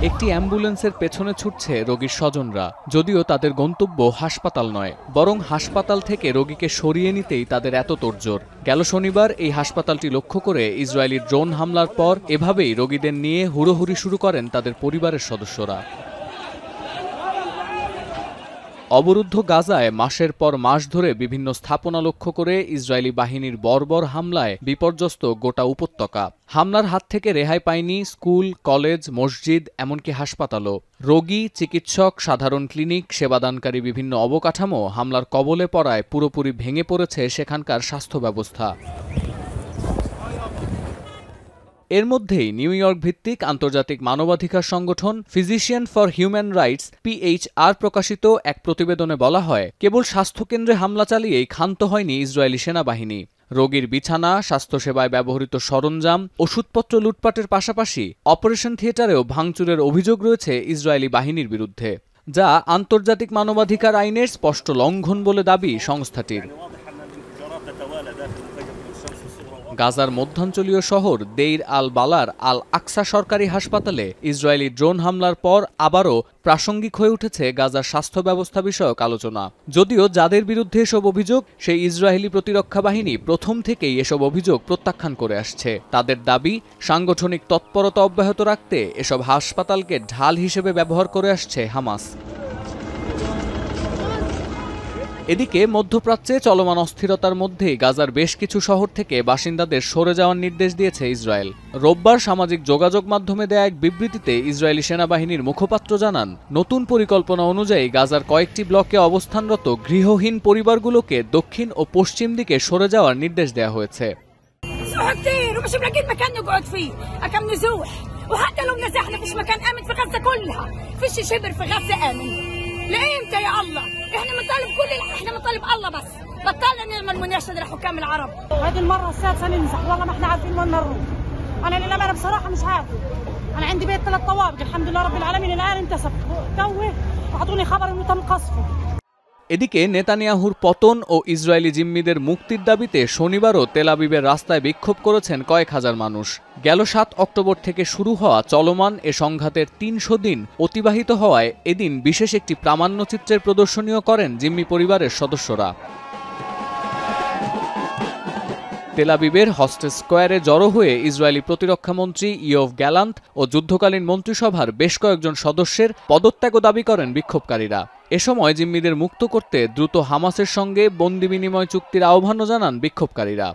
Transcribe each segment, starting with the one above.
একটি অ্যাম্বুলেন্সের পেছনে ছুটছে রোগীর স্বজনরা, যদিও তাদের গন্তব্য হাসপাতাল নয়, বরং হাসপাতাল থেকে রোগীকে সরিয়ে নিতেই তাদের এত তোড়জোড়। গেল শনিবার এই হাসপাতালটি লক্ষ্য করে ইসরায়েলি ড্রোন হামলার পর এভাবেই রোগীদের নিয়ে হুড়োহুড়ি শুরু করেন তাদের পরিবারের সদস্যরা। অবরুদ্ধ গাজায় মাসের পর মাস ধরে বিভিন্ন স্থাপনা লক্ষ্য করে ইসরায়েলি বাহিনীর বর্বর হামলায় বিপর্যস্ত গোটা উপত্যকা। হামলার হাত থেকে রেহাই পায়নি স্কুল, কলেজ, মসজিদ, এমনকি হাসপাতালও। রোগী, চিকিৎসক, সাধারণ ক্লিনিক, সেবাদানকারী বিভিন্ন অবকাঠামো হামলার কবলে পড়ায় পুরোপুরি ভেঙে পড়েছে সেখানকার স্বাস্থ্য ব্যবস্থা। এর মধ্যেই নিউ ইয়র্ক ভিত্তিক আন্তর্জাতিক মানবাধিকার সংগঠন physician for human rights (PHR) প্রকাশিত এক প্রতিবেদনে বলা হয়, কেবল স্বাস্থ্যকেন্দ্রে হামলা চালিয়েই ক্ষান্ত হয়নি ইসরায়েলি সেনাবাহিনী। রোগীর বিছানা, স্বাস্থ্যসেবায় ব্যবহৃত সরঞ্জাম, ওষুধপত্র লুটপাটের পাশাপাশি অপারেশন থিয়েটারেও ভাঙচুরের অভিযোগ রয়েছে ইসরায়েলি বাহিনীর বিরুদ্ধে, যা আন্তর্জাতিক মানবাধিকার আইনের স্পষ্ট লঙ্ঘন বলে দাবি সংস্থাটির। গাজার মধ্যাঞ্চলীয় শহর দেইর আল বালার আল আকসা সরকারি হাসপাতালে ইসরায়েলি ড্রোন হামলার পর আবারও প্রাসঙ্গিক হয়ে উঠেছে গাজার স্বাস্থ্য ব্যবস্থা বিষয়ক আলোচনা। যদিও যাদের বিরুদ্ধে এসব অভিযোগ, সেই ইসরায়েলি প্রতিরক্ষা বাহিনী প্রথম থেকেই এসব অভিযোগ প্রত্যাখ্যান করে আসছে। তাদের দাবি, সাংগঠনিক তৎপরতা অব্যাহত রাখতে এসব হাসপাতালকে ঢাল হিসেবে ব্যবহার করে আসছে হামাস। এদিকে মধ্যপ্রাচ্যে চলমান অস্থিরতার মধ্যেই গাজার বেশ কিছু শহর থেকে বাসিন্দাদের সরে যাওয়ার নির্দেশ দিয়েছে ইসরায়েল। রোববার সামাজিক যোগাযোগ মাধ্যমে দেয়া এক বিবৃতিতে ইসরায়েলি সেনাবাহিনীর মুখপাত্র জানান, নতুন পরিকল্পনা অনুযায়ী গাজার কয়েকটি ব্লকে অবস্থানরত গৃহহীন পরিবারগুলোকে দক্ষিণ ও পশ্চিম দিকে সরে যাওয়ার নির্দেশ দেওয়া হয়েছে। لإمتى يا الله؟ احنا بنطالب احنا بنطالب الله بس، بطلنا نعمل مناشدة لحكام العرب. هذه المرة السادسة نمزح، والله ما احنا عارفين وين نروح. أنا للأمانة بصراحة مش عارفة. أنا عندي بيت 3 طوابق، الحمد لله رب العالمين الآن انتسب. توه أعطوني خبر إنه تم قصفه. এদিকে নেতানিয়াহুর পতন ও ইসরায়েলি জিম্মিদের মুক্তির দাবিতে শনিবারও তেল আবিবের রাস্তায় বিক্ষোভ করেছেন কয়েক হাজার মানুষ। গেল 7 অক্টোবর থেকে শুরু হওয়া চলমান এ সংঘাতের 300 দিন অতিবাহিত হওয়ায় এদিন বিশেষ একটি প্রামাণ্যচিত্রের প্রদর্শনীও করেন জিম্মি পরিবারের সদস্যরা। তেল আবিবের হস্টেস স্কোয়ারে জড়ো হয়ে ইসরায়েলি প্রতিরক্ষামন্ত্রী ইয়োভ গ্যালান্ট ও যুদ্ধকালীন মন্ত্রিসভার বেশ কয়েকজন সদস্যের পদত্যাগও দাবি করেন বিক্ষোভকারীরা। এ সময় জিম্মিদের মুক্ত করতে দ্রুত হামাসের সঙ্গে বন্দি বিনিময় চুক্তির আহ্বানও জানান বিক্ষোভকারীরা।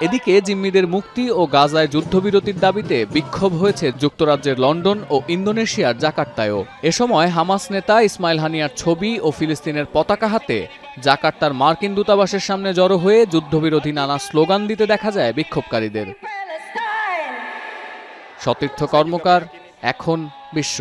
এদিকে জিম্মিদের মুক্তি ও গাজায় যুদ্ধবিরতির দাবিতে বিক্ষোভ হয়েছে যুক্তরাজ্যের লন্ডন ও ইন্দোনেশিয়ার জাকার্তায়ও। এ সময় হামাস নেতা ইসমাইল হানিয়ার ছবি ও ফিলিস্তিনের পতাকা হাতে জাকার্তার মার্কিন দূতাবাসের সামনে জড়ো হয়ে যুদ্ধবিরোধী নানা স্লোগান দিতে দেখা যায় বিক্ষোভকারীদের। সতীর্থ কর্মকার, এখন বিশ্ব।